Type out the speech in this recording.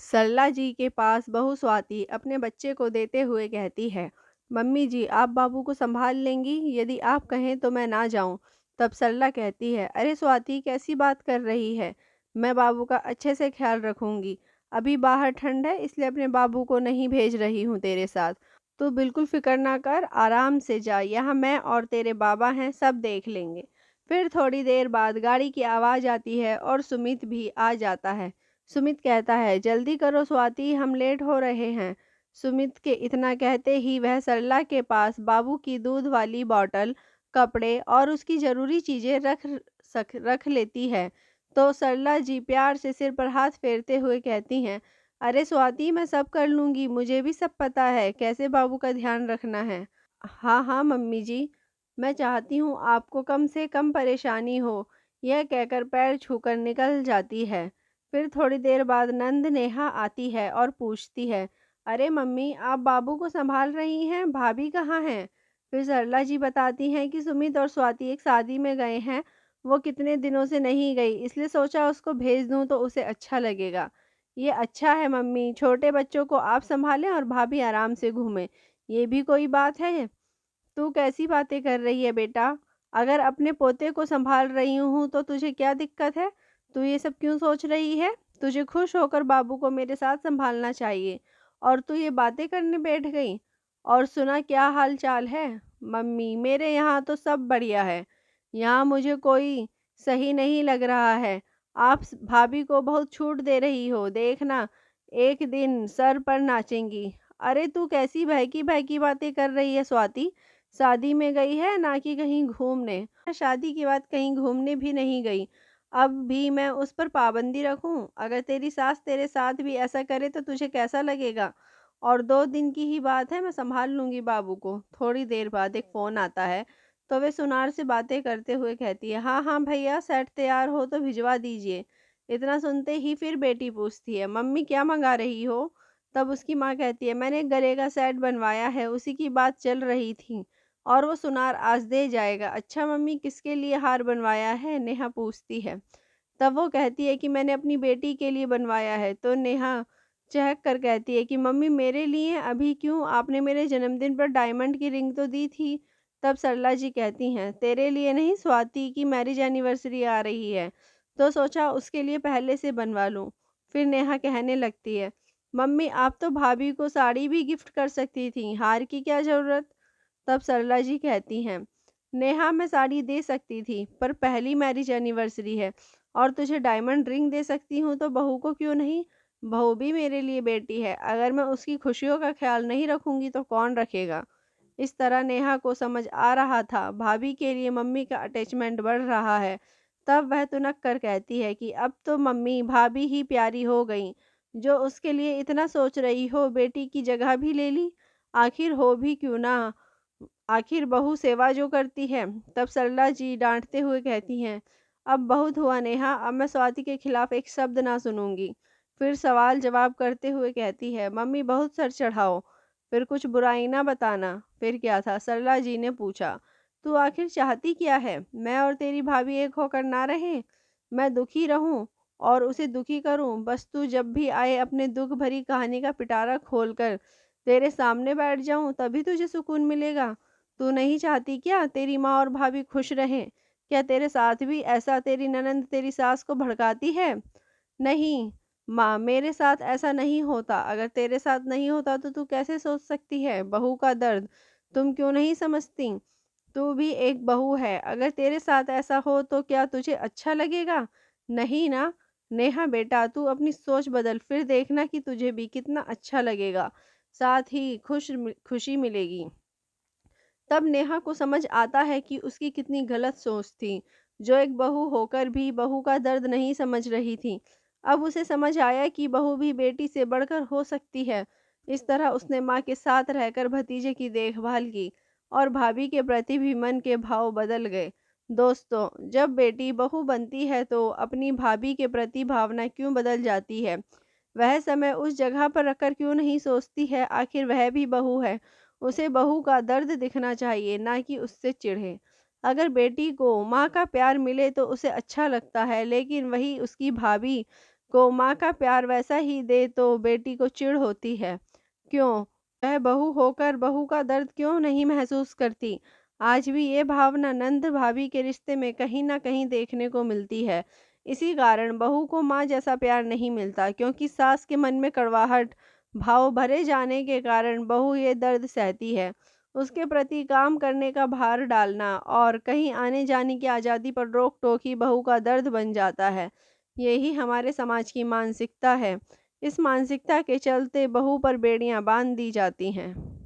सरला जी के पास बहू स्वाति अपने बच्चे को देते हुए कहती है, मम्मी जी आप बाबू को संभाल लेंगी? यदि आप कहें तो मैं ना जाऊं। तब सरला कहती है, अरे स्वाति कैसी बात कर रही है, मैं बाबू का अच्छे से ख्याल रखूंगी। अभी बाहर ठंड है इसलिए अपने बाबू को नहीं भेज रही हूँ तेरे साथ। तू बिल्कुल फिक्र ना कर, आराम से जा, यहाँ मैं और तेरे बाबा हैं, सब देख लेंगे। फिर थोड़ी देर बाद गाड़ी की आवाज़ आती है और सुमित भी आ जाता है। सुमित कहता है, जल्दी करो स्वाति, हम लेट हो रहे हैं। सुमित के इतना कहते ही वह सरला के पास बाबू की दूध वाली बॉटल, कपड़े और उसकी ज़रूरी चीज़ें रख लेती है। तो सरला जी प्यार से सिर पर हाथ फेरते हुए कहती हैं, अरे स्वाति मैं सब कर लूँगी, मुझे भी सब पता है कैसे बाबू का ध्यान रखना है। हाँ हाँ मम्मी जी, मैं चाहती हूँ आपको कम से कम परेशानी हो। यह कहकर पैर छूकर निकल जाती है। फिर थोड़ी देर बाद नंद नेहा आती है और पूछती है, अरे मम्मी आप बाबू को संभाल रही हैं, भाभी कहाँ हैं? फिर सरला जी बताती हैं कि सुमित और स्वाति एक शादी में गए हैं, वो कितने दिनों से नहीं गई इसलिए सोचा उसको भेज दूँ तो उसे अच्छा लगेगा। ये अच्छा है मम्मी, छोटे बच्चों को आप संभालें और भाभी आराम से घूमें, ये भी कोई बात है? तू कैसी बातें कर रही है बेटा? अगर अपने पोते को संभाल रही हूँ तो तुझे क्या दिक्कत है? तू ये सब क्यों सोच रही है? तुझे खुश होकर बाबू को मेरे साथ संभालना चाहिए और तू ये बातें करने बैठ गई। और सुना क्या हाल चाल है? मम्मी मेरे यहाँ तो सब बढ़िया है, यहाँ मुझे कोई सही नहीं लग रहा है। आप भाभी को बहुत छूट दे रही हो, देखना एक दिन सर पर नाचेंगी। अरे तू कैसी बहकी बहकी बातें कर रही है स्वाति? शादी में गई है ना कि कहीं घूमने? शादी के बाद कहीं घूमने भी नहीं गई। अब भी मैं उस पर पाबंदी रखूं? अगर तेरी सास तेरे साथ भी ऐसा करे तो तुझे कैसा लगेगा? और 2 दिन की ही बात है, मैं संभाल लूंगी बाबू को। थोड़ी देर बाद एक फ़ोन आता है तो वे सुनार से बातें करते हुए कहती है, हाँ हाँ भैया सेट तैयार हो तो भिजवा दीजिए। इतना सुनते ही फिर बेटी पूछती है, मम्मी क्या मंगा रही हो? तब उसकी माँ कहती है, मैंने एक गले का सेट बनवाया है, उसी की बात चल रही थी और वो सुनार आज दे जाएगा। अच्छा मम्मी किसके लिए हार बनवाया है? नेहा पूछती है। तब वो कहती है कि मैंने अपनी बेटी के लिए बनवाया है। तो नेहा चहक कर कहती है कि मम्मी मेरे लिए? अभी क्यों, आपने मेरे जन्मदिन पर डायमंड की रिंग तो दी थी। तब सरला जी कहती हैं, तेरे लिए नहीं, स्वाति की मैरिज एनिवर्सरी आ रही है तो सोचा उसके लिए पहले से बनवा लूं। फिर नेहा कहने लगती है, मम्मी आप तो भाभी को साड़ी भी गिफ्ट कर सकती थी, हार की क्या ज़रूरत? तब सरला जी कहती हैं, नेहा मैं साड़ी दे सकती थी पर पहली मैरिज एनिवर्सरी है और तुझे डायमंड रिंग दे सकती हूँ तो बहू को क्यों नहीं? बहू भी मेरे लिए बेटी है, अगर मैं उसकी खुशियों का ख्याल नहीं रखूंगी तो कौन रखेगा? इस तरह नेहा को समझ आ रहा था भाभी के लिए मम्मी का अटैचमेंट बढ़ रहा है। तब वह तुनक कर कहती है कि अब तो मम्मी भाभी ही प्यारी हो गई, जो उसके लिए इतना सोच रही हो बेटी की जगह भी ले ली। आखिर हो भी क्यों ना, आखिर बहू सेवा जो करती है। तब सरला जी डांटते हुए कहती हैं, अब बहुत हुआ नेहा, अब मैं स्वाति के खिलाफ एक शब्द ना सुनूंगी। फिर सवाल जवाब करते हुए कहती है, मम्मी बहुत सर चढ़ाओ, फिर कुछ बुराई ना बताना। फिर क्या था? सरला जी ने पूछा, तू आखिर चाहती क्या है? मैं और तेरी भाभी एक होकर ना रहें? मैं दुखी रहूं और उसे दुखी करूं? बस तू जब भी आए अपने दुख भरी कहानी का पिटारा खोलकर तेरे सामने बैठ जाऊं तभी तुझे सुकून मिलेगा। तू नहीं चाहती क्या तेरी माँ और भाभी खुश रहें? क्या तेरे साथ भी ऐसा तेरी ननंद तेरी सास को भड़काती है? नहीं माँ, मेरे साथ ऐसा नहीं होता। अगर तेरे साथ नहीं होता तो तू कैसे सोच सकती है बहू का दर्द? तुम क्यों नहीं समझती? तू भी एक बहू है, अगर तेरे साथ ऐसा हो तो क्या तुझे अच्छा लगेगा? नहीं ना। नेहा बेटा तू अपनी सोच बदल, फिर देखना कि तुझे भी कितना अच्छा लगेगा, साथ ही खुशी मिलेगी। तब नेहा को समझ आता है कि उसकी कितनी गलत सोच थी, जो एक बहू होकर भी बहू का दर्द नहीं समझ रही थी। अब उसे समझ आया कि बहू भी बेटी से बढ़कर हो सकती है। इस तरह उसने माँ के साथ रहकर भतीजे की देखभाल की और भाभी के प्रति भी मन के भाव बदल गए। दोस्तों, जब बेटी बहू बनती है तो अपनी भाभी के प्रति भावना क्यों बदल जाती है? वह समय उस जगह पर रखकर क्यों नहीं सोचती है, आखिर वह भी बहू है, उसे बहू का दर्द दिखना चाहिए, ना कि उससे चिढ़े। अगर बेटी को माँ का प्यार मिले तो उसे अच्छा लगता है, लेकिन वही उसकी भाभी को माँ का प्यार वैसा ही दे तो बेटी को चिढ़ होती है। क्यों? वह बहू होकर बहू का दर्द क्यों नहीं महसूस करती? आज भी ये भावना नंद भाभी के रिश्ते में कहीं न कहीं देखने को मिलती है। इसी कारण बहू को माँ जैसा प्यार नहीं मिलता, क्योंकि सास के मन में कड़वाहट भाव भरे जाने के कारण बहू ये दर्द सहती है। उसके प्रति काम करने का भार डालना और कहीं आने-जाने की आज़ादी पर रोक-टोक ही बहू का दर्द बन जाता है। यही हमारे समाज की मानसिकता है। इस मानसिकता के चलते बहू पर बेड़ियां बांध दी जाती हैं।